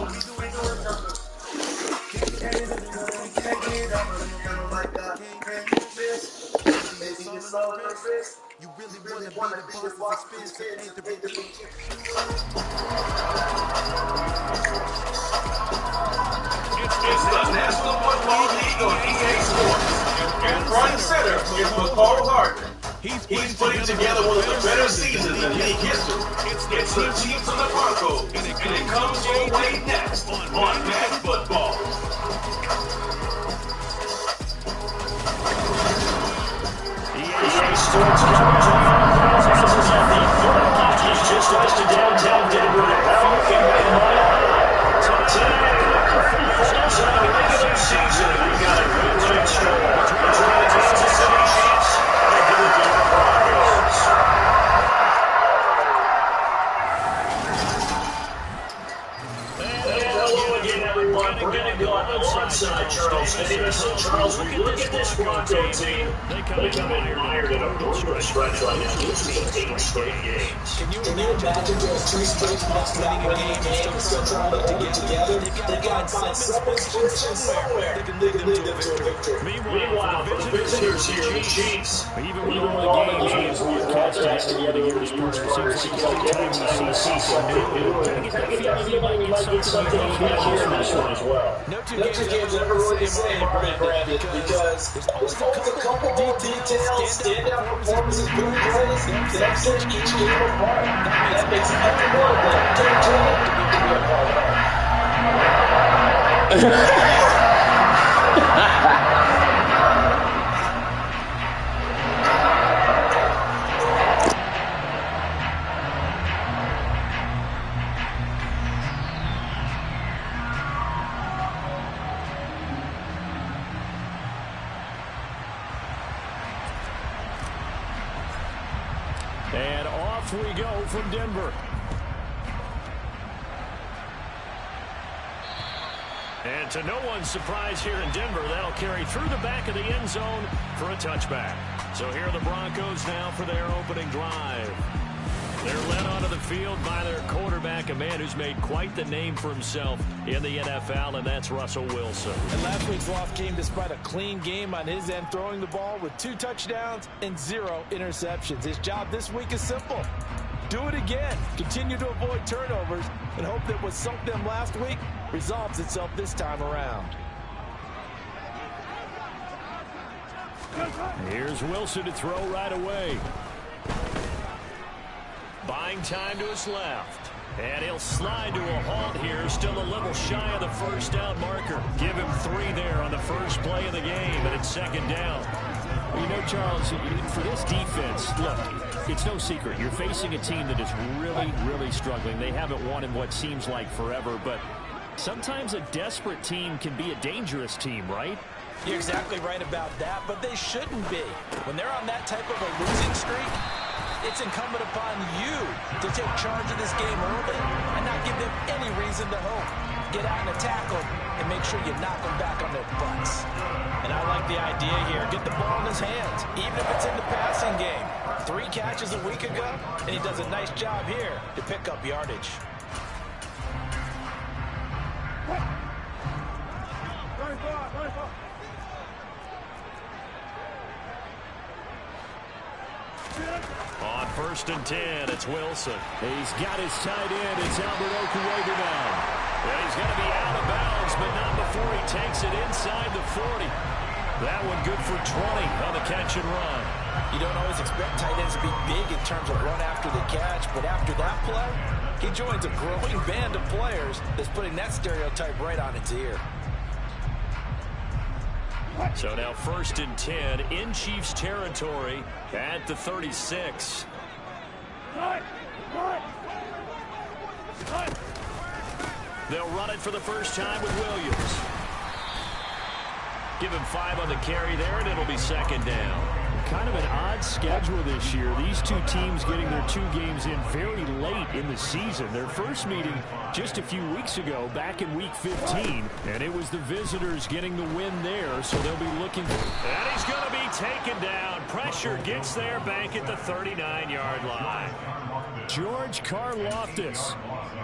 You really wanna be the boss of expensive, hate to be you. It's the National Football League on EA Sports. And front and center is McCall Gardner. He's putting together one of the better seasons in league history. It's the Chiefs and the Broncos, and it comes your way next on Madden Football. EA Sports just west of downtown Denver to help in tonight. So the regular season, we got a good running score between the Kansas City Chiefs and the Denver Broncos. Hello again, everyone. We're going to go alongside Charles Davis. And Charles, when you look at this Bronco team, they come in mired in a brutal stretch right now. Losing 8 straight games. Can you imagine those 2 straight months without winning a game and still trying to get together? They've got to find some position somewhere that can lead them to a victory. Meanwhile, for the visitors here, the Chiefs, even with all the games we've broadcasted over the years, it seems like every time we see something new, I get the feeling we might get something here in this one as well. No two games ever really the same, Brandon, because there's always a couple details, standout performances, good plays that set each game apart. That makes every one of them to be a part of. And off we go from Denver. And to no one's surprise here in Denver, that'll carry through the back of the end zone for a touchback. So here are the Broncos now for their opening drive. They're led onto the field by their quarterback, a man who's made quite the name for himself in the NFL, and that's Russell Wilson. And last week's loss came despite a clean game on his end, throwing the ball with 2 touchdowns and 0 interceptions. His job this week is simple. Do it again. Continue to avoid turnovers and hope that what sunk them last week resolves itself this time around. Here's Wilson to throw right away. Buying time to his left. And he'll slide to a halt here. Still a little shy of the first down marker. Give him 3 there on the first play of the game, and it's second down. Well, you know, Charles, for this defense, look, it's no secret. You're facing a team that is really, really struggling. They haven't won in what seems like forever, but sometimes a desperate team can be a dangerous team, right? You're exactly right about that, but they shouldn't be. When they're on that type of a losing streak, it's incumbent upon you to take charge of this game early and not give them any reason to hope. Get out and attack them and make sure you knock them back on their butts. And I like the idea here. Get the ball in his hands, even if it's in the passing game. 3 catches a week ago, and he does a nice job here to pick up yardage. On 1st and 10, it's Wilson. He's got his tight end. It's Albert Okuwebe now. And he's going to be out of bounds, but not before he takes it inside the 40. That one good for 20 on the catch and run. You don't always expect tight ends to be big in terms of run after the catch, but after that play, he joins a growing band of players that's putting that stereotype right on its ear. So now 1st and 10 in Chiefs territory at the 36. They'll run it for the first time with Williams. Give him 5 on the carry there, and it'll be second down. Kind of an odd schedule this year. These two teams getting their 2 games in very late in the season. Their first meeting just a few weeks ago, back in Week 15. And it was the visitors getting the win there, so they'll be looking for... And he's going to be taken down. Pressure gets there back at the 39-yard line. George Karlaftis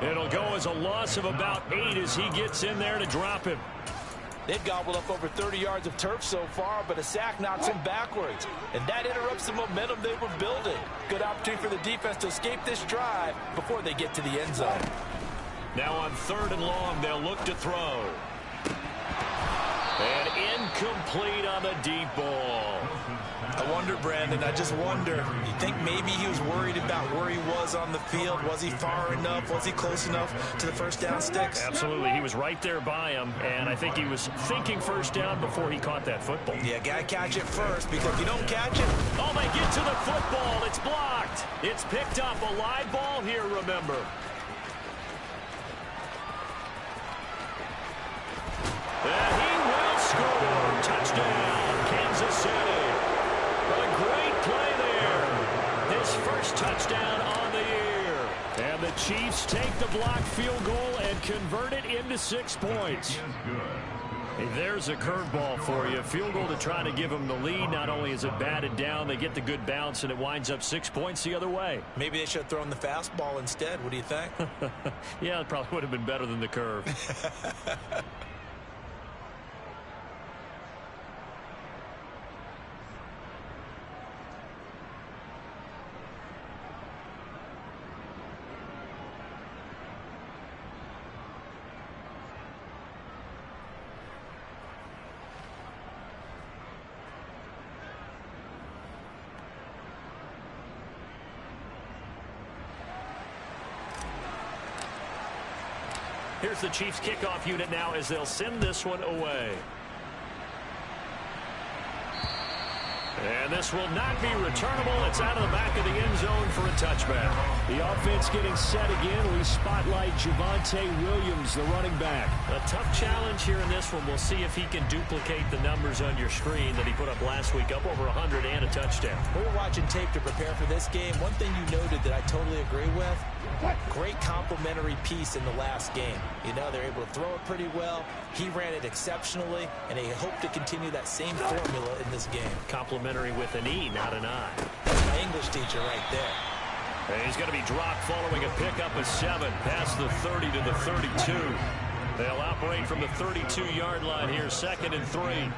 It'll go as a loss of about 8 as he gets in there to drop him. They've gobbled up over 30 yards of turf so far, but a sack knocks them backwards. And that interrupts the momentum they were building. Good opportunity for the defense to escape this drive before they get to the end zone. Now on 3rd and long, they'll look to throw. And incomplete on the deep ball. I wonder, Brandon, I just wonder, you think maybe he was worried about where he was on the field? Was he far enough? Was he close enough to the first down sticks? Absolutely. He was right there by him, and I think he was thinking first down before he caught that football. Yeah, got to catch it first, because if you don't catch it... Oh, they get to the football. It's blocked. It's picked up. A live ball here, remember. And he will score. Touchdown, Kansas City. A great play there. His first touchdown on the year. And the Chiefs take the blocked field goal and convert it into 6 points. Hey, there's a curveball for you. Field goal to try to give them the lead. Not only is it batted down, they get the good bounce, and it winds up 6 points the other way. Maybe they should have thrown the fastball instead. What do you think? Yeah, it probably would have been better than the curve. Here's the Chiefs kickoff unit now as they'll send this one away. And this will not be returnable. It's out of the back of the end zone for a touchback. The offense getting set again. We spotlight Javonte Williams, the running back. A tough challenge here in this one. We'll see if he can duplicate the numbers on your screen that he put up last week, up over 100 and a touchdown. We were watching tape to prepare for this game. One thing you noted that I totally agree with, great complimentary piece in the last game. You know, they're able to throw it pretty well. He ran it exceptionally, and they hope to continue that same formula in this game. Complimentary with an E, not an I. That's my English teacher right there. And he's going to be dropped following a pickup of 7 past the 30 to the 32. They'll operate from the 32-yard line here, 2nd and 3.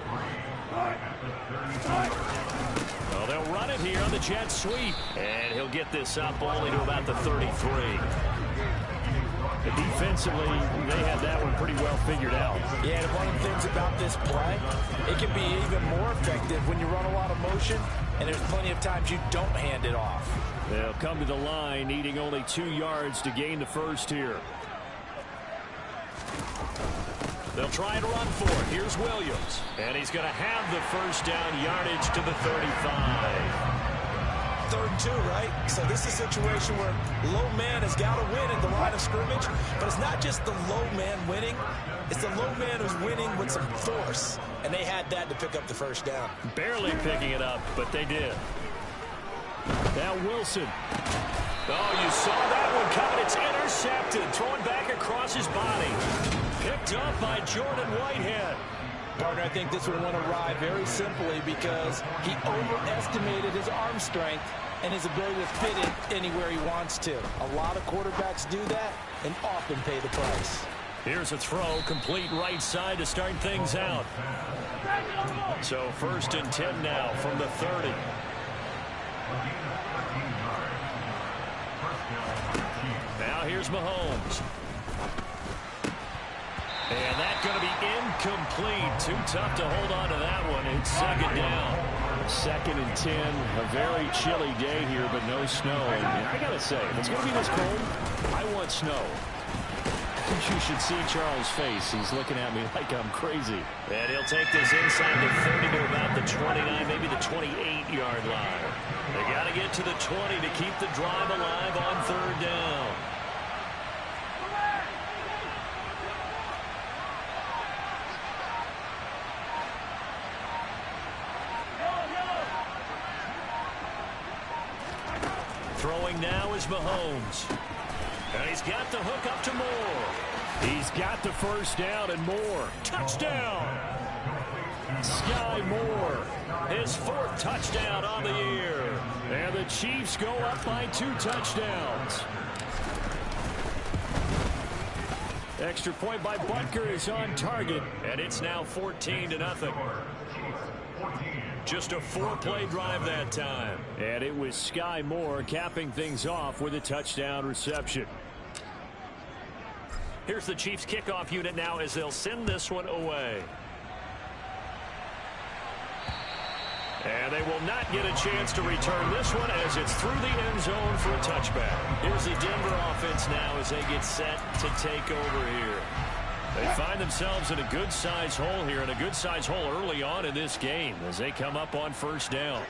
Well, they'll run it here on the jet sweep. And he'll get this up only to about the 33. Defensively, they had that one pretty well figured out. Yeah, and one of the things about this play, it can be even more effective when you run a lot of motion, and there's plenty of times you don't hand it off. They'll come to the line, needing only 2 yards to gain the first here. They'll try and run for it. Here's Williams. And he's going to have the first down, yardage to the 35. 3rd and 2, right? So this is a situation where low man has got to win at the line of scrimmage, but it's not just the low man winning. It's the low man who's winning with some force, and they had that to pick up the first down. Barely picking it up, but they did. Now Wilson. Oh, you saw that one coming. It's intercepted. Throwing back across his body. Picked up by Jordan Whitehead. Partner, I think this one went awry very simply because he overestimated his arm strength and his ability to fit it anywhere he wants to. A lot of quarterbacks do that and often pay the price. Here's a throw, complete right side to start things out. So 1st and 10 now from the 30. Now here's Mahomes. And that's going to be incomplete. Too tough to hold on to that one. It's 2nd down. 2nd and 10. A very chilly day here, but no snow. And I got to say, if it's going to be this cold, I want snow. You should see Charles' face. He's looking at me like I'm crazy. And he'll take this inside the 30 to about the 29, maybe the 28-yard line. They got to get to the 20 to keep the drive alive on 3rd down. Throwing now is Mahomes. And he's got the hook up to Moore. He's got the first down and more. Touchdown! Sky Moore. His 4th touchdown on the year. And the Chiefs go up by 2 touchdowns. Extra point by Butker is on target, and it's now 14-0. Just a 4-play drive that time. And it was Sky Moore capping things off with a touchdown reception. Here's the Chiefs kickoff unit now as they'll send this one away. And they will not get a chance to return this one as it's through the end zone for a touchback. Here's the Denver offense now as they get set to take over here. They find themselves in a good-sized hole here, and a good-sized hole early on in this game as they come up on first down.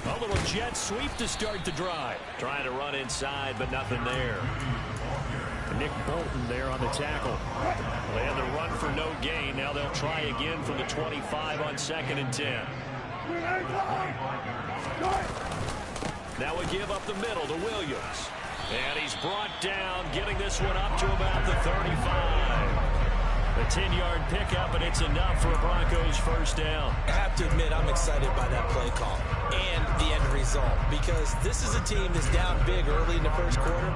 A little jet sweep to start the drive. Trying to run inside, but nothing there. Nick Bolton there on the tackle. They had the run for no gain. Now they'll try again from the 25 on 2nd and 10. Now we give up the middle to Williams. And he's brought down, getting this one up to about the 35. A 10-yard pickup, and it's enough for a Broncos first down. I have to admit, I'm excited by that play call and the end result, because this is a team that's down big early in the first quarter,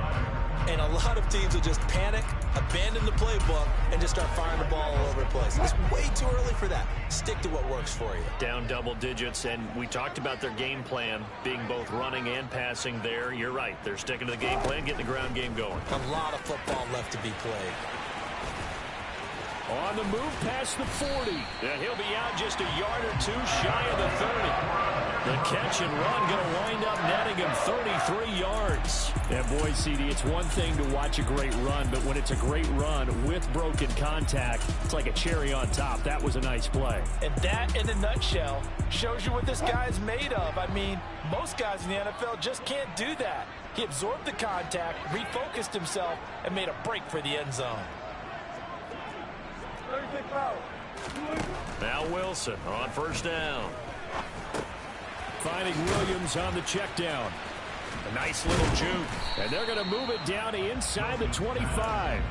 and a lot of teams will just panic, abandon the playbook, and just start firing the ball all over the place. It's way too early for that. Stick to what works for you. Down double digits, and we talked about their game plan being both running and passing there. You're right. They're sticking to the game plan, getting the ground game going. A lot of football left to be played. On the move past the 40. And he'll be out just a yard or two shy of the 30. The catch and run going to wind up netting him 33 yards. And boy, CD, it's one thing to watch a great run, but when it's a great run with broken contact, it's like a cherry on top. That was a nice play. And that, in a nutshell, shows you what this guy's made of. I mean, most guys in the NFL just can't do that. He absorbed the contact, refocused himself, and made a break for the end zone. Now Wilson on first down. Finding Williams on the check down. A nice little juke. And they're going to move it down to inside the 25.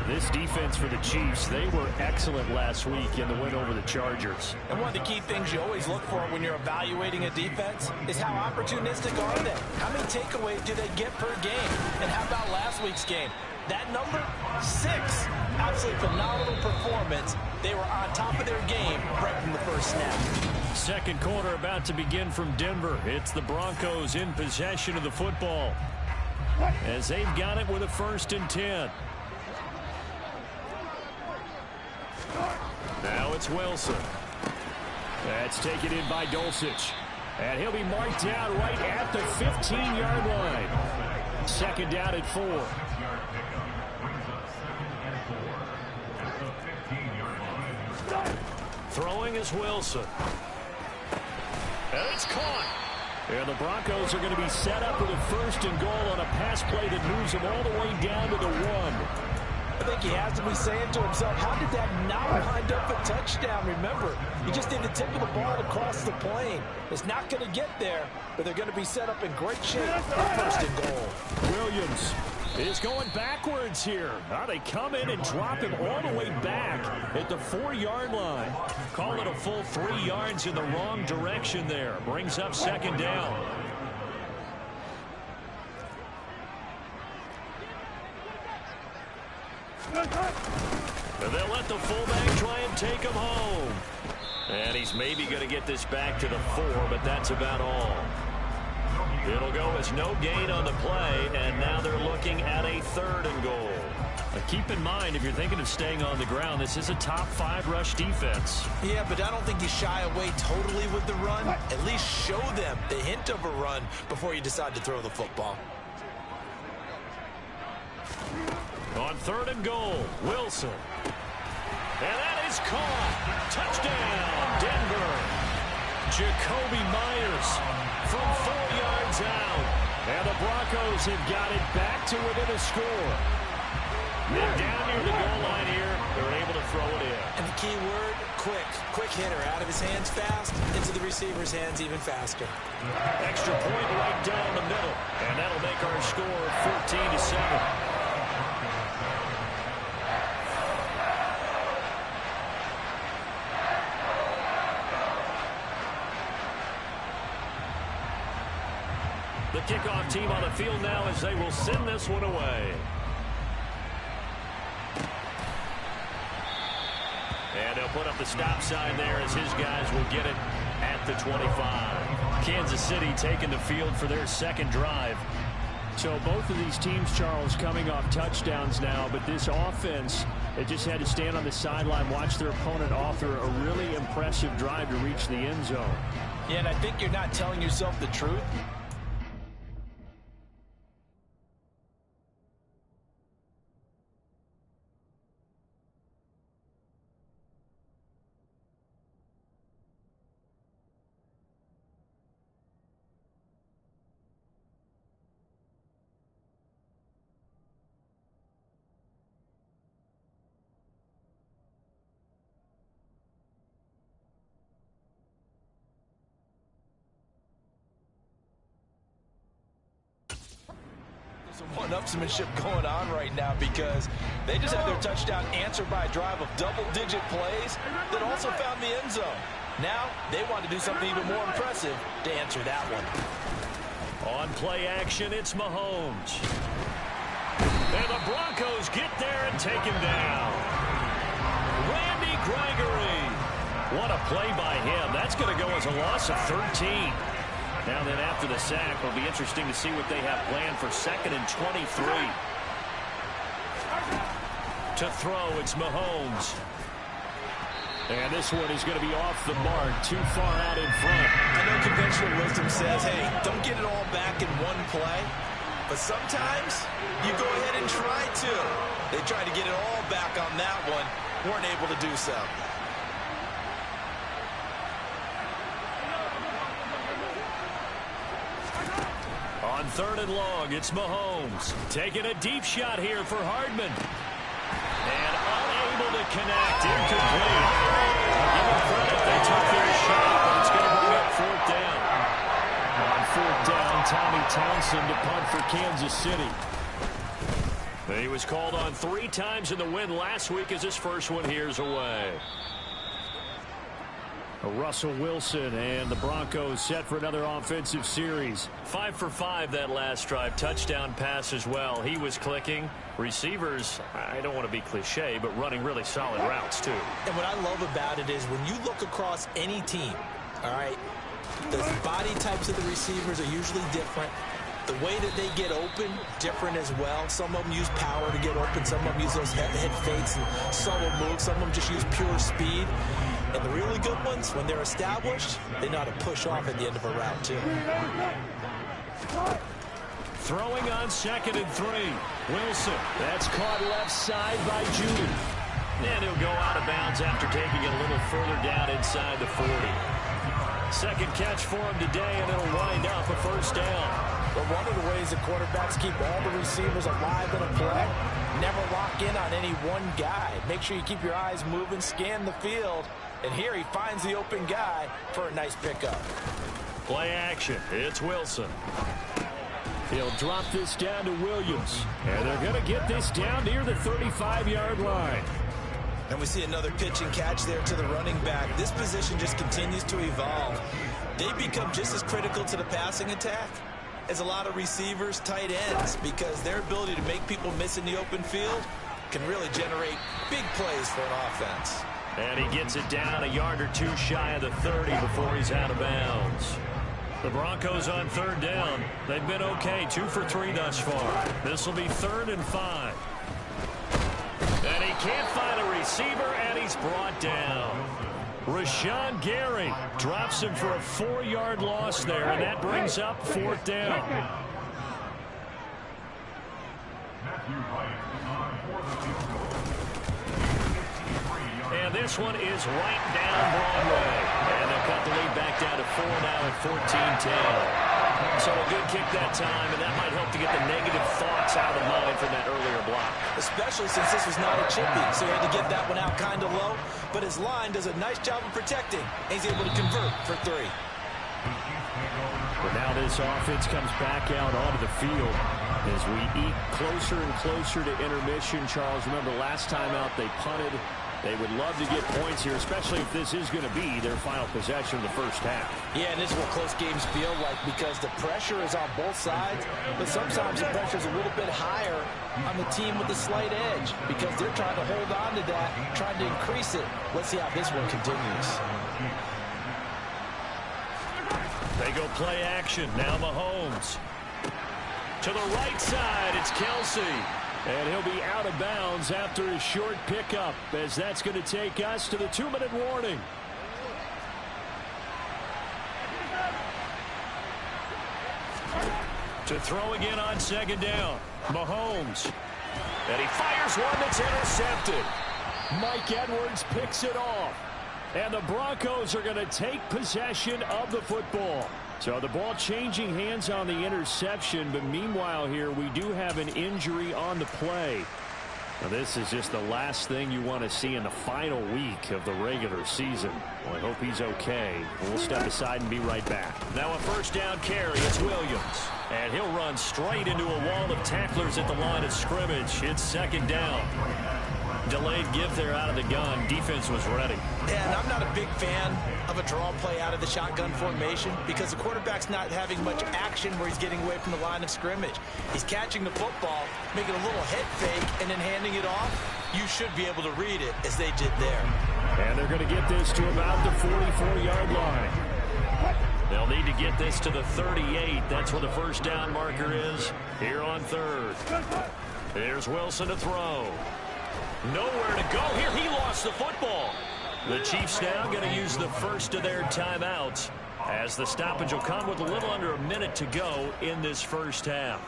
This defense for the Chiefs, they were excellent last week in the win over the Chargers. And one of the key things you always look for when you're evaluating a defense is how opportunistic are they? How many takeaways do they get per game? And how about last week's game? That number, 6. Absolutely phenomenal performance. They were on top of their game right from the first snap. Second quarter about to begin from Denver. It's the Broncos in possession of the football as they've got it with a 1st and 10. Now it's Wilson. That's taken in by Dulcich. And he'll be marked down right at the 15-yard line. 2nd down at 4. Throwing is Wilson. And it's caught. And the Broncos are going to be set up with a 1st and goal on a pass play that moves them all the way down to the 1. I think he has to be saying to himself, how did that not wind up a touchdown? Remember, he just did the tip of the ball across the plane. It's not going to get there, but they're going to be set up in great shape for 1st and goal. Williams is going backwards here. Now they come in and drop him all the way back at the 4-yard line. Call it a full 3 yards in the wrong direction there. Brings up 2nd down. And they'll let the fullback try and take him home. And he's maybe going to get this back to the 4, but that's about all. It'll go as no gain on the play, and now they're looking at a 3rd and goal. Keep in mind, if you're thinking of staying on the ground, this is a top 5 rush defense. Yeah, but I don't think you shy away totally with the run. At least show them the hint of a run before you decide to throw the football. On 3rd and goal, Wilson. And that is caught. Touchdown, Denver. Jacoby Myers from 4 yards out. And the Broncos have got it back to within a score. And down near the goal line here, they're able to throw it in. And the key word, quick. Quick hitter, out of his hands fast, into the receiver's hands even faster. Extra point right down the middle. And that'll make our score 14-7. The kickoff kickoff team on the field now as they will send this one away. And they'll put up the stop sign there as his guys will get it at the 25. Kansas City taking the field for their second drive. So both of these teams, Charles, coming off touchdowns now, but this offense, it just had to stand on the sideline, watch their opponent author a really impressive drive to reach the end zone. Yeah, and I think you're not telling yourself the truth. Some one-upsmanship going on right now because they just had their touchdown answered by a drive of double-digit plays that also found the end zone. Now they want to do something even more impressive to answer that one. On play action, it's Mahomes. And the Broncos get there and take him down. Randy Gregory. What a play by him. That's going to go as a loss of 13. Now then, after the sack, it'll be interesting to see what they have planned for 2nd and 23. To throw, it's Mahomes. And this one is going to be off the mark, too far out in front. I know conventional wisdom says, hey, don't get it all back in one play. But sometimes you go ahead and try to. They tried to get it all back on that one, weren't able to do so. On 3rd and long, it's Mahomes. Taking a deep shot here for Hardman. And unable to connect. Incomplete. Give them credit. They took their shot, but it's going to bring up 4th down. On 4th down, Tommy Townsend to punt for Kansas City. He was called on 3 times in the win last week as his first one here's away. Russell Wilson and the Broncos set for another offensive series. 5 for 5 that last drive. Touchdown pass as well. He was clicking. Receivers, I don't want to be cliche, but running really solid routes too. And what I love about it is when you look across any team, all right, the body types of the receivers are usually different. The way that they get open, different as well. Some of them use power to get open. Some of them use those head fakes and subtle moves. Some of them just use pure speed. And the really good ones, when they're established, they know how to push off at the end of a route, too. Throwing on 2nd and 3. Wilson. That's caught left side by Judy. And he'll go out of bounds after taking it a little further down inside the 40. Second catch for him today, and it'll wind up a 1st down. But one of the ways that quarterbacks keep all the receivers alive in a play, never lock in on any one guy. Make sure you keep your eyes moving, scan the field. And here he finds the open guy for a nice pickup. Play action. It's Wilson. He'll drop this down to Williams. And they're going to get this down near the 35-yard line. And we see another pitch and catch there to the running back. This position just continues to evolve. They become just as critical to the passing attack as a lot of receivers, tight ends, because their ability to make people miss in the open field can really generate big plays for an offense. And he gets it down a yard or 2 shy of the 30 before he's out of bounds. The Broncos on 3rd down. They've been okay, 2 for 3 thus far. This will be 3rd and 5. And he can't find a receiver, and he's brought down. Rashawn Gary drops him for a 4-yard loss there, and that brings up 4th down. And this one is right down Broadway. And they'll cut the lead back down to 4 now at 14-10. So a good kick that time, and that might help to get the negative thoughts out of the mind from that earlier block. Especially since this was not a chippy, so he had to get that one out kind of low. But his line does a nice job of protecting, and he's able to convert for 3. But now this offense comes back out onto the field as we eat closer and closer to intermission. Charles, remember last time out they punted. They would love to get points here, especially if this is going to be their final possession of the first half. Yeah, and this is what close games feel like because the pressure is on both sides, but sometimes the pressure is a little bit higher on the team with the slight edge because they're trying to hold on to that, trying to increase it. Let's see how this one continues. They go play action. Now Mahomes. To the right side, it's Kelsey. And he'll be out of bounds after his short pickup, as that's going to take us to the 2-minute warning. To throw again on second down. Mahomes. And he fires one that's intercepted. Mike Edwards picks it off. And the Broncos are going to take possession of the football. So the ball changing hands on the interception, but meanwhile here we do have an injury on the play. Now this is just the last thing you want to see in the final week of the regular season. Well, I hope he's okay. We'll step aside and be right back. Now a first down carry. It's Williams. And he'll run straight into a wall of tacklers at the line of scrimmage. It's second down. Delayed give there out of the gun. Defense was ready. And I'm not a big fan of a draw play out of the shotgun formation because the quarterback's not having much action where he's getting away from the line of scrimmage. He's catching the football, making a little head fake, and then handing it off. You should be able to read it as they did there. And they're going to get this to about the 44-yard line. They'll need to get this to the 38. That's where the first down marker is here on third. Here's Wilson to throw. Nowhere to go here. He lost the football. The Chiefs now going to use the first of their timeouts as the stoppage will come with a little under a minute to go in this first half.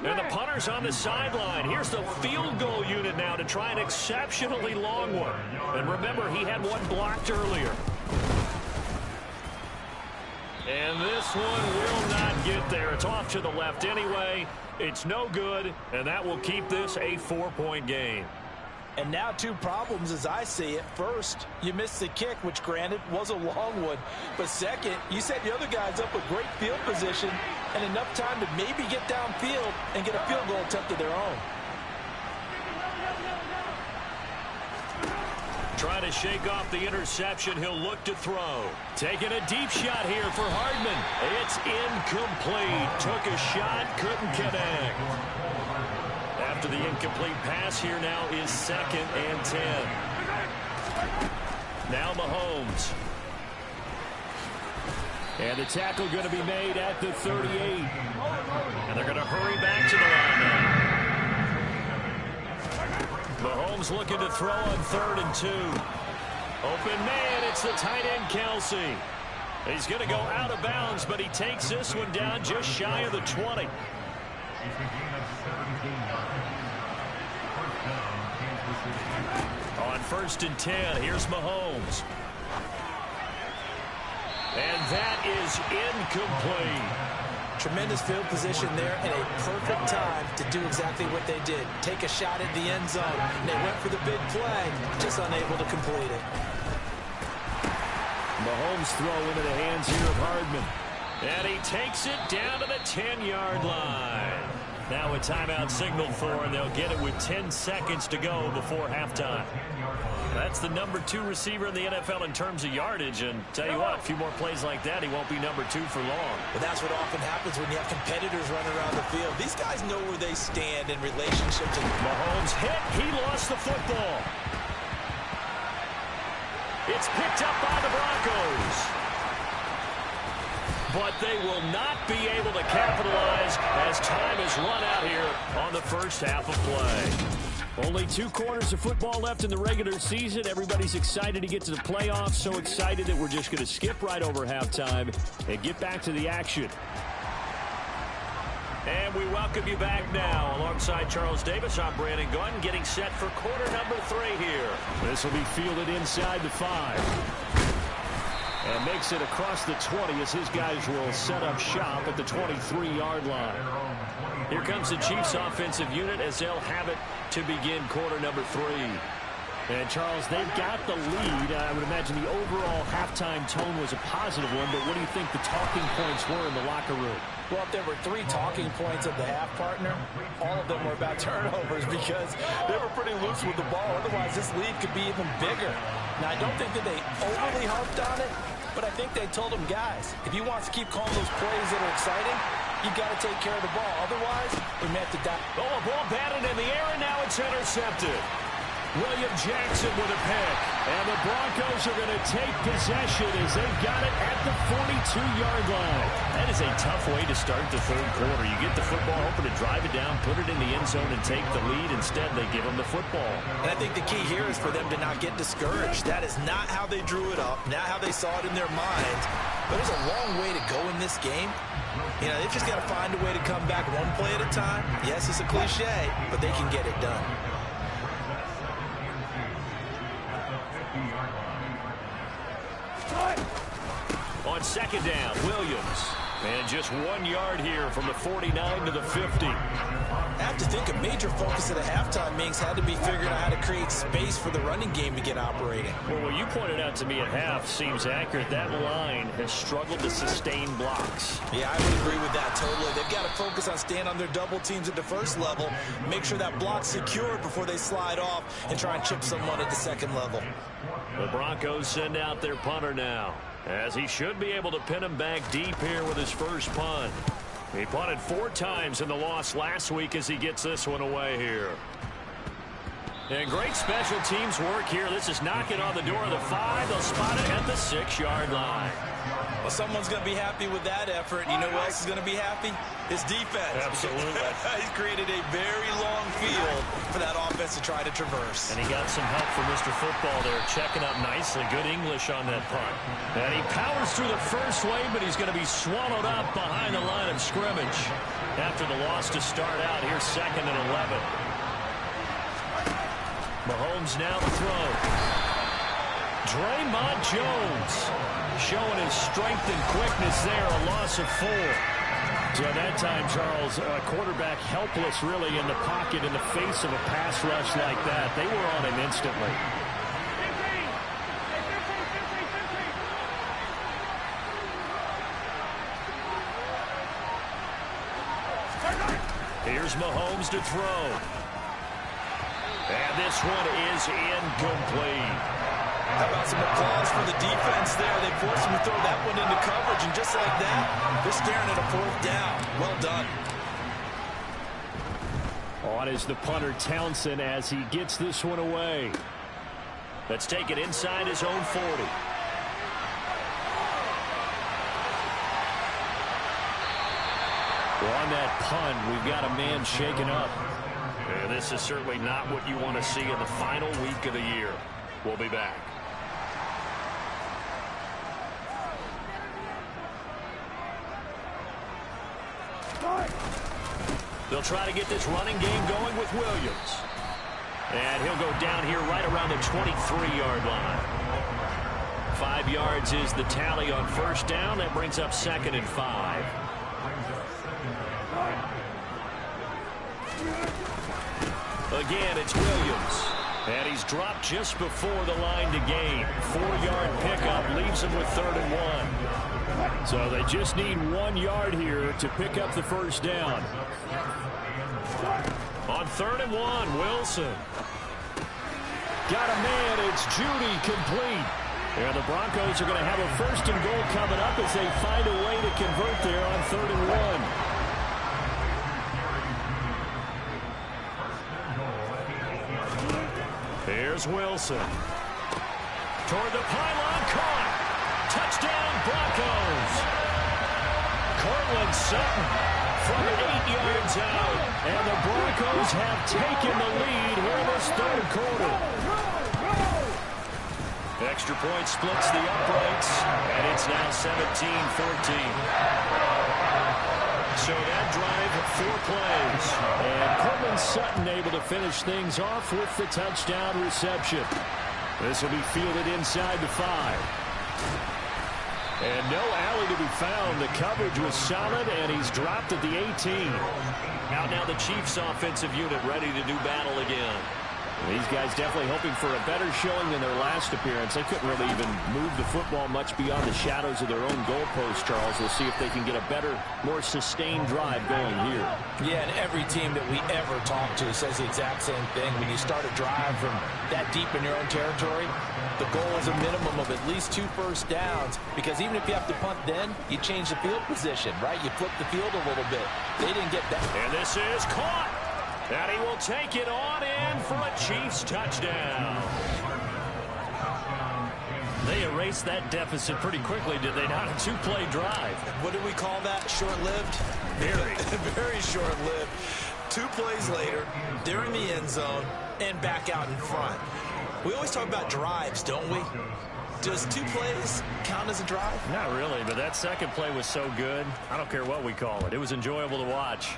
And the punter's on the sideline. Here's the field goal unit now to try an exceptionally long one. And remember, he had one blocked earlier. And this one will not get there. It's off to the left anyway. It's no good, and that will keep this a 4-point game. And now two problems as I see it. First, you missed the kick, which granted was a long one. But second, you set the other guys up with great field position and enough time to maybe get downfield and get a field goal attempt of their own. Trying to shake off the interception. He'll look to throw. Taking a deep shot here for Hardman. It's incomplete. Took a shot, couldn't connect. After the incomplete pass, here now is 2nd and 10. Now Mahomes. And the tackle going to be made at the 38. And they're going to hurry back to the line now. Mahomes looking to throw on 3rd and 2. Open man, it's the tight end Kelsey. He's going to go out of bounds, but he takes this one down just shy of the 20. On 1st and 10, here's Mahomes. And that is incomplete. Tremendous field position there and a perfect time to do exactly what they did. Take a shot at the end zone. And they went for the big play, just unable to complete it. Mahomes throw into the hands here of Hardman. And he takes it down to the 10-yard line. Now a timeout signal for, and they'll get it with 10 seconds to go before halftime. That's the number 2 receiver in the NFL in terms of yardage. And tell you what, a few more plays like that, he won't be number 2 for long. But that's what often happens when you have competitors running around the field. These guys know where they stand in relationship to Mahomes hit. He lost the football. It's picked up by the Broncos. But they will not be able to capitalize as time is run out here on the first half of play. Only 2 quarters of football left in the regular season. Everybody's excited to get to the playoffs. So excited that we're just going to skip right over halftime and get back to the action. And we welcome you back now. Alongside Charles Davis, I'm Brandon Gunn, getting set for quarter number 3 here. This will be fielded inside the 5. And makes it across the 20 as his guys will set up shop at the 23-yard line. Here comes the Chiefs offensive unit as they'll have it to begin quarter number 3. And, Charles, they've got the lead. I would imagine the overall halftime tone was a positive one, but what do you think the talking points were in the locker room? Well, if there were 3 talking points at the half, partner, all of them were about turnovers because they were pretty loose with the ball. Otherwise, this lead could be even bigger. Now, I don't think that they overly harped on it, but I think they told them, guys, if he wants to keep calling those plays that are exciting, you got to take care of the ball. Otherwise, we may have to die. Oh, a ball batted in the air, and now it's intercepted. William Jackson with a pick. And the Broncos are going to take possession as they've got it at the 42-yard line. That is a tough way to start the third quarter. You get the football, hoping to drive it down, put it in the end zone, and take the lead. Instead, they give them the football. And I think the key here is for them to not get discouraged. That is not how they drew it up, not how they saw it in their minds. But there's a long way to go in this game. You know, they've just got to find a way to come back one play at a time. Yes, it's a cliche, but they can get it done. On second down, Williams. And just 1 yard here from the 49 to the 50. I have to think a major focus at the halftime, Minks, had to be figuring out how to create space for the running game to get operating. Well, what you pointed out to me at half seems accurate. That line has struggled to sustain blocks. Yeah, I would agree with that totally. They've got to focus on staying on their double teams at the first level, make sure that block's secured before they slide off and try and chip someone at the second level. The Broncos send out their punter now, as he should be able to pin him back deep here with his first punt. He punted 4 times in the loss last week as he gets this one away here. And great special teams work here. This is knocking on the door of the 5. They'll spot it at the 6-yard line. Well, someone's going to be happy with that effort. You know who else is going to be happy? His defense. Absolutely. He's created a very long field for that offense to try to traverse. And he got some help from Mr. Football there, checking up nicely. Good English on that punt. And he powers through the first wave, but he's going to be swallowed up behind the line of scrimmage. After the loss to start out, here's 2nd and 11. Mahomes now to throw. Draymond Jones showing his strength and quickness there, a loss of 4. So at that time, Charles, a quarterback helpless really in the pocket in the face of a pass rush like that. They were on him instantly. Here's Mahomes to throw. And this one is incomplete. How about some applause for the defense there? They forced him to throw that one into coverage, and just like that, they're staring at a 4th down. Well done. On is the punter, Townsend, as he gets this one away. Let's take it inside his own 40. Well, on that punt, we've got a man shaken up. And this is certainly not what you want to see in the final week of the year. We'll be back. They'll try to get this running game going with Williams. And he'll go down here right around the 23-yard line. 5 yards is the tally on first down. That brings up 2nd and 5. Again, it's Williams. And he's dropped just before the line to gain. 4-yard pickup leaves him with 3rd and 1. So they just need 1 yard here to pick up the first down. On 3rd and 1, Wilson. Got a man, it's Judy, complete. And the Broncos are going to have a 1st and goal coming up as they find a way to convert there on 3rd and 1. Here's Wilson. Toward the pylon, caught. Touchdown, Broncos. Cortland Sutton from 8 yards out. And the Broncos have taken the lead here in this 3rd quarter. Extra point splits the uprights, and it's now 17-14. So that drive, 4 plays. And Cortland Sutton able to finish things off with the touchdown reception. This will be fielded inside the 5. And no alley to be found. The coverage was solid, and he's dropped at the 18. Out now the Chiefs' offensive unit ready to do battle again. These guys definitely hoping for a better showing than their last appearance. They couldn't really even move the football much beyond the shadows of their own goalpost, Charles. We'll see if they can get a better, more sustained drive going here. Yeah, and every team that we ever talk to says the exact same thing. When you start a drive from that deep in your own territory, the goal is a minimum of at least 2 first downs, because even if you have to punt then, you change the field position, right? You flip the field a little bit. They didn't get that. And this is caught. And he will take it on in for a Chiefs touchdown. They erased that deficit pretty quickly, did they not? A 2-play drive. What do we call that? Short-lived? Very short-lived. 2 plays later, they're in the end zone and back out in front. We always talk about drives, don't we? Does 2 plays count as a drive? Not really, but that second play was so good. I don't care what we call it. It was enjoyable to watch.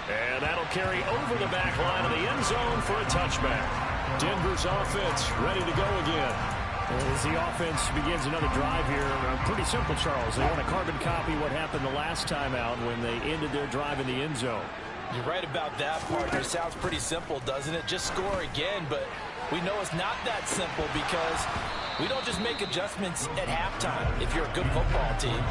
And that'll carry over the back line of the end zone for a touchback. Denver's offense ready to go again. As the offense begins another drive here, pretty simple, Charles. They want to carbon copy what happened the last time out when they ended their drive in the end zone. You're right about that, partner. Sounds pretty simple, doesn't it? Just score again, but we know it's not that simple because we don't just make adjustments at halftime if you're a good football team.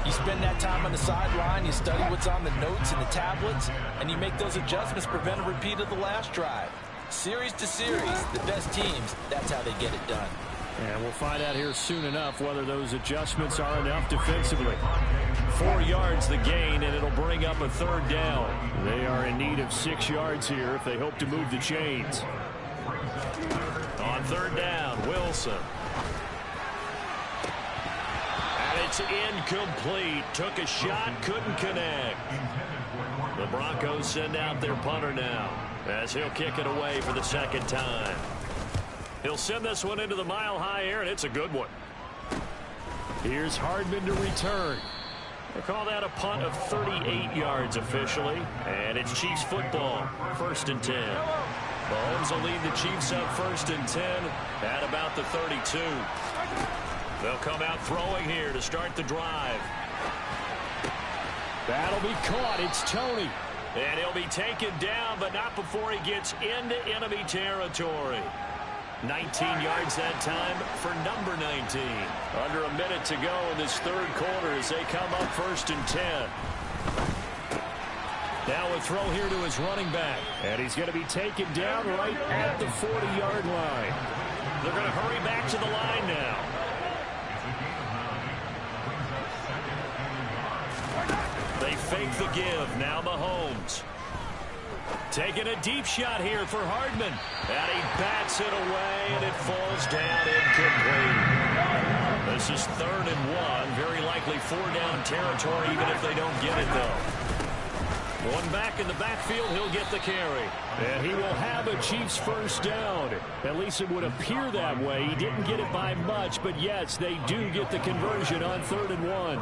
You spend that time on the sideline, you study what's on the notes and the tablets, and you make those adjustments, prevent a repeat of the last drive. Series to series, the best teams, that's how they get it done. And we'll find out here soon enough whether those adjustments are enough defensively. 4 yards the gain, and it'll bring up a 3rd down. They are in need of 6 yards here if they hope to move the chains. On 3rd down, Wilson. And it's incomplete. Took a shot, couldn't connect. The Broncos send out their punter now, as he'll kick it away for the 2nd time. He'll send this one into the mile-high air, and it's a good one. Here's Hardman to return. We'll call that a punt of 38 yards officially, and it's Chiefs football, 1st and 10. Mahomes will lead the Chiefs up 1st and 10 at about the 32. They'll come out throwing here to start the drive. That'll be caught. It's Tony. And he'll be taken down, but not before he gets into enemy territory. 19 yards that time for number 19. Under a minute to go in this 3rd quarter as they come up 1st and 10. Now a throw here to his running back. And he's going to be taken down right at the 40-yard line. They're going to hurry back to the line now. They fake the give. Now Mahomes. Taking a deep shot here for Hardman. And he bats it away, and it falls down incomplete. This is 3rd and 1. Very likely 4-down territory, even if they don't get it, though. One back in the backfield, he'll get the carry. And he will have a Chiefs 1st down. At least it would appear that way. He didn't get it by much, but yes, they do get the conversion on 3rd and 1.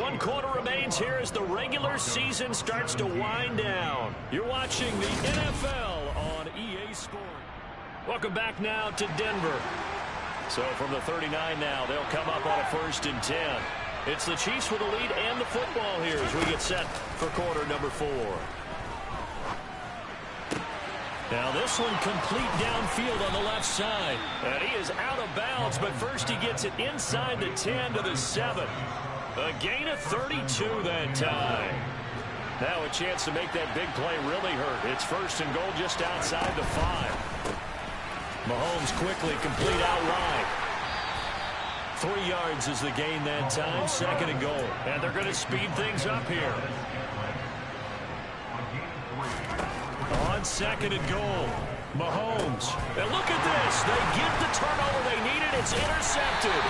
One quarter remains here as the regular season starts to wind down. You're watching the NFL on EA Sports. Welcome back now to Denver. So from the 39 now, they'll come up on a 1st and 10. It's the Chiefs with the lead and the football here as we get set for quarter number 4. Now this one complete downfield on the left side. And he is out of bounds, but first he gets it inside the 10 to the 7. A gain of 32 that time. Now a chance to make that big play really hurt. It's 1st and goal just outside the 5. Mahomes quickly complete out wide. 3 yards is the gain that time. 2nd and goal. And they're going to speed things up here. On 2nd and goal, Mahomes. And look at this. They get the turnover they needed. It's intercepted.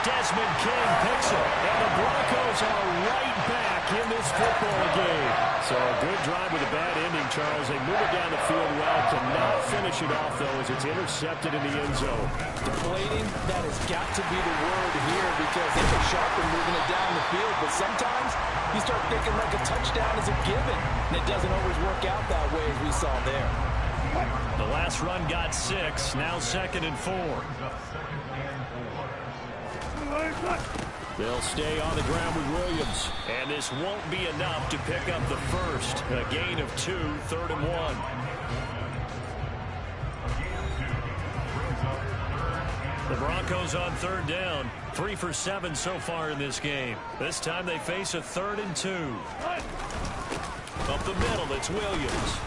Desmond King picks it, and the Broncos are right back in this football game. So a good drive with a bad ending, Charles. They move it down the field well to not finish it off, though, as it's intercepted in the end zone. Deflating, that has got to be the word here because they were sharp in moving it down the field, but sometimes you start thinking like a touchdown is a given, and it doesn't always work out that way as we saw there. The last run got 6. Now 2nd and 4. They'll stay on the ground with Williams. And this won't be enough to pick up the first. A gain of 2, 3rd and 1. The Broncos on 3rd down. 3 for 7 so far in this game. This time they face a 3rd and 2. Up the middle, it's Williams.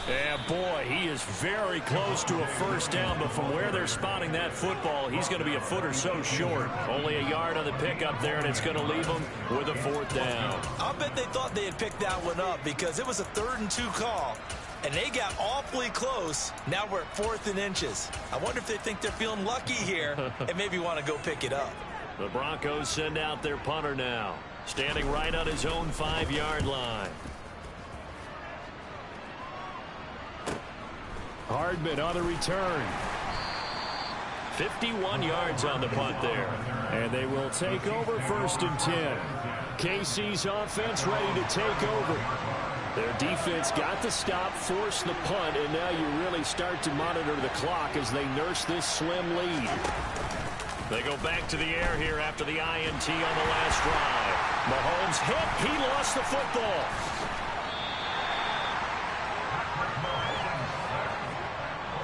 And boy, he is very close to a first down, but from where they're spotting that football, he's going to be a foot or so short. Only a yard on the pickup there, and it's going to leave him with a 4th down. I'll bet they thought they had picked that one up because it was a 3rd and 2 call, and they got awfully close. Now we're at 4th and inches. I wonder if they think they're feeling lucky here and maybe want to go pick it up. The Broncos send out their punter now, standing right on his own 5-yard line. Hardman on the return. 51 yards on the punt there. And they will take over 1st and 10. KC's offense ready to take over. Their defense got the stop, forced the punt, and now you really start to monitor the clock as they nurse this slim lead. They go back to the air here after the INT on the last drive. Mahomes hit. He lost the football.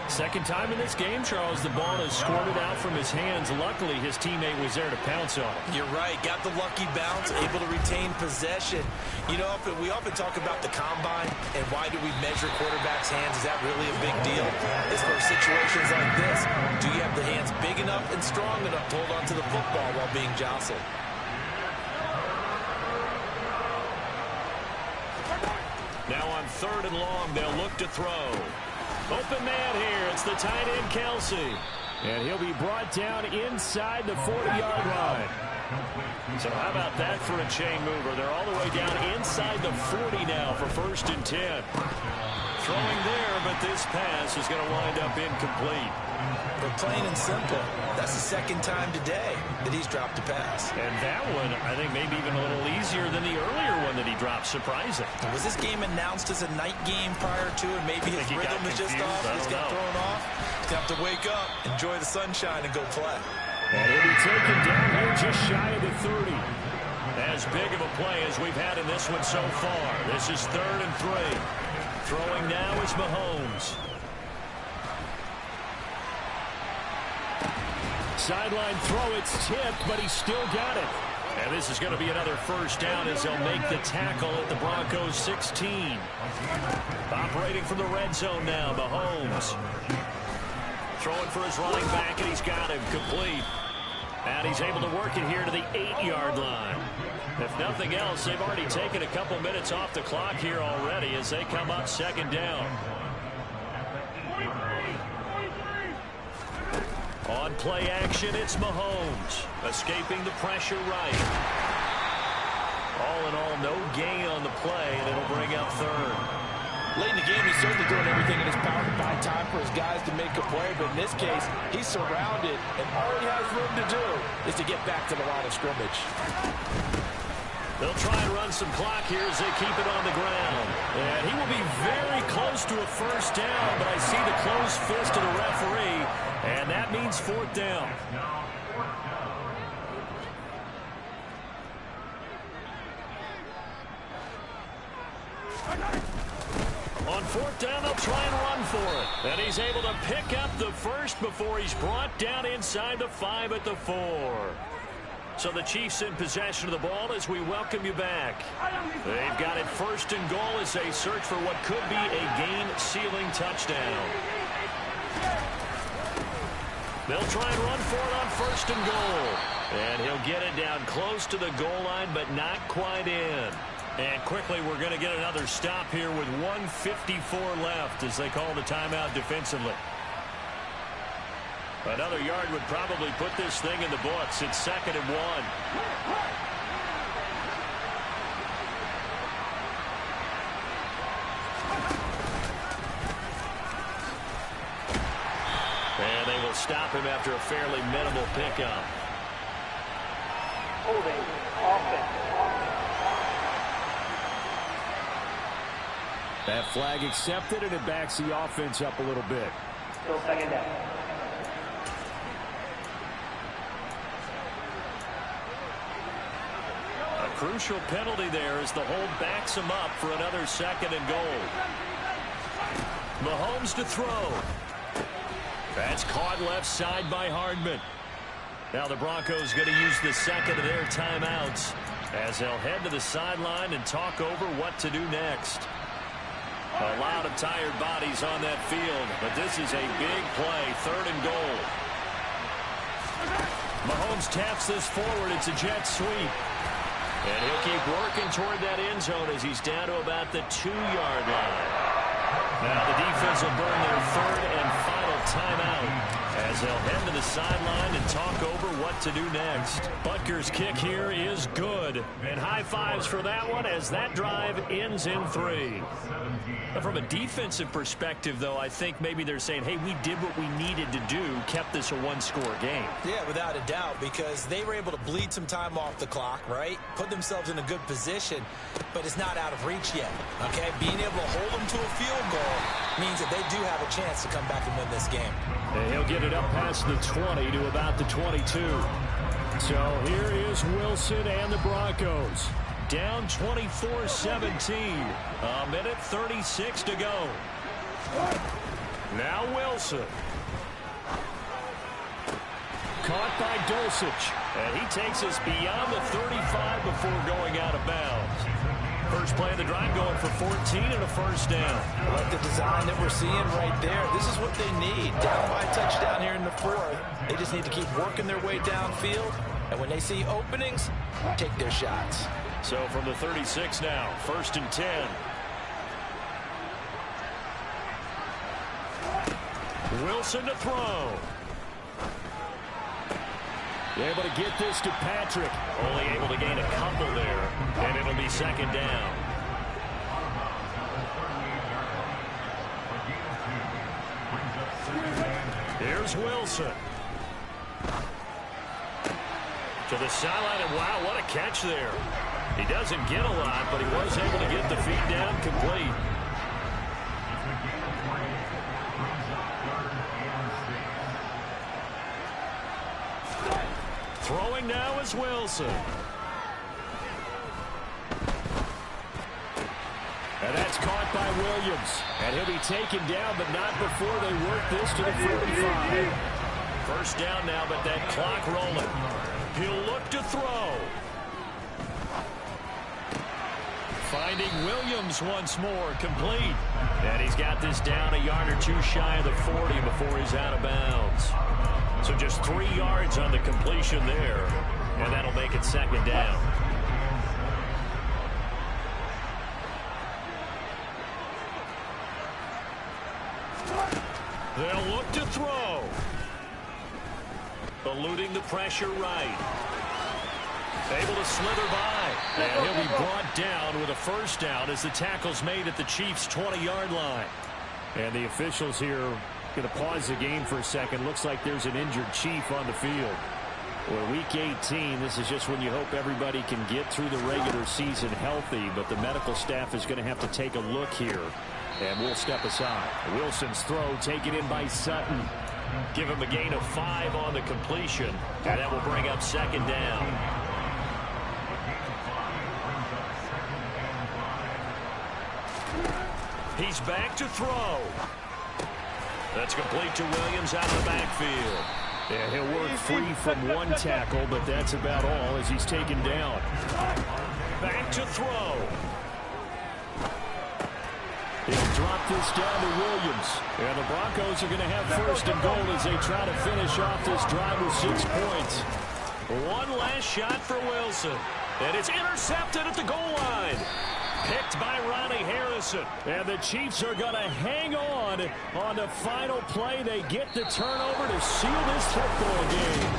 Second time in this game, Charles, the ball is squirted out from his hands. Luckily, his teammate was there to pounce on it. You're right. Got the lucky bounce, able to retain possession. You know, we often talk about the combine and why do we measure quarterbacks' hands. Is that really a big deal? It's for situations like this. Do you have the hands big enough and strong enough to hold onto the football while being jostled? Now on 3rd and long, they'll look to throw. Open man here. It's the tight end, Kelsey. And he'll be brought down inside the 40-yard line. So how about that for a chain mover? They're all the way down inside the 40 now for 1st and 10. Throwing there, but this pass is going to wind up incomplete. But plain and simple, that's the 2nd time today that he's dropped a pass. And that one, I think, maybe even a little easier than the earlier one that he dropped. Surprising. Was this game announced as a night game prior to, and maybe his rhythm is just off? He's got thrown off. He's going to have to wake up, enjoy the sunshine, and go play. And he'll be taken down here just shy of the 30. As big of a play as we've had in this one so far. This is 3rd and 3. Throwing now is Mahomes. Sideline throw, it's tipped, but he's still got it. And this is going to be another first down as they'll make the tackle at the Broncos 16. Operating from the red zone now, Mahomes. Throwing for his running back, and he's got him complete. And he's able to work it here to the 8-yard line. If nothing else, they've already taken a couple minutes off the clock here already as they come up 2nd down. On play action, it's Mahomes. Escaping the pressure right. All in all, no gain on the play, and it'll bring up 3rd. Late in the game, he's certainly doing everything in his power to buy time for his guys to make a play, but in this case, he's surrounded, and all he has room to do is to get back to the line of scrimmage. They'll try and run some clock here as they keep it on the ground. And he will be very close to a first down, but I see the closed fist of the referee, and that means 4th down. On 4th down, they'll try and run for it. And he's able to pick up the first before he's brought down inside the 5 at the 4. So the Chiefs in possession of the ball as we welcome you back. They've got it 1st and goal as they search for what could be a game-sealing touchdown. They'll try and run for it on 1st and goal. And he'll get it down close to the goal line, but not quite in. And quickly, we're going to get another stop here with 1:54 left as they call the timeout defensively. Another yard would probably put this thing in the books. It's 2nd and 1. And they will stop him after a fairly minimal pickup. Holding offense. That flag accepted, and it backs the offense up a little bit. Still second down. A crucial penalty there as the hold backs him up for another 2nd and goal. Mahomes to throw. That's caught left side by Hardman. Now the Broncos going to use the 2nd of their timeouts as they'll head to the sideline and talk over what to do next. A lot of tired bodies on that field, but this is a big play, 3rd and goal. Mahomes taps this forward. It's a jet sweep. And he'll keep working toward that end zone as he's down to about the 2-yard line. Now the defense will burn their 3rd and final timeout as they'll head to the sideline and talk over what to do next. Butker's kick here is good. And high fives for that one as that drive ends in 3. From a defensive perspective, though, I think maybe they're saying, hey, we did what we needed to do, kept this a 1-score game. Yeah, without a doubt, because they were able to bleed some time off the clock, right? Put themselves in a good position, but it's not out of reach yet, okay? Being able to hold them to a field goal means that they do have a chance to come back and win this game. And he'll get it up past the 20 to about the 22. So here is Wilson and the Broncos. Down 24-17. A minute 36 to go. Now Wilson. Caught by Dulcich. And he takes us beyond the 35 before going out of bounds. First play of the drive going for 14 and a 1st down. I like the design that we're seeing right there. This is what they need. Down by a touchdown here in the 4th. They just need to keep working their way downfield. And when they see openings, take their shots. So from the 36 now, 1st and 10. Wilson to throw. Able to get this to Patrick. Only able to gain a couple there, and it'll be 2nd down. Here's Wilson. To the sideline, and wow, what a catch there. He doesn't get a lot, but he was able to get the feet down complete. Throwing now is Wilson. And that's caught by Williams. And he'll be taken down, but not before they work this to the 45. 1st down now, but that clock rolling. He'll look to throw. Finding Williams once more, complete. And he's got this down a yard or 2 shy of the 40 before he's out of bounds. So just 3 yards on the completion there, and that'll make it 2nd down. They'll look to throw. Eluding the pressure right. Able to slither by. And he'll be brought down with a 1st down as the tackle's made at the Chiefs' 20-yard line. And the officials here going to pause the game for a second. Looks like there's an injured Chief on the field. Well, week 18, this is just when you hope everybody can get through the regular season healthy, but the medical staff is going to have to take a look here, and we'll step aside. Wilson's throw taken in by Sutton. Give him a gain of 5 on the completion, and that will bring up 2nd down. He's back to throw. That's complete to Williams out of the backfield. Yeah, he'll work free from one tackle, but that's about all as he's taken down. Back to throw. He'll drop this down to Williams. And the Broncos are going to have 1st and goal as they try to finish off this drive with 6 points. One last shot for Wilson. And it's intercepted at the goal line. Picked by Ronnie Harrison. And the Chiefs are going to hang on the final play. They get the turnover to seal this football game.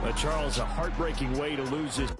But Charles, a heartbreaking way to lose this.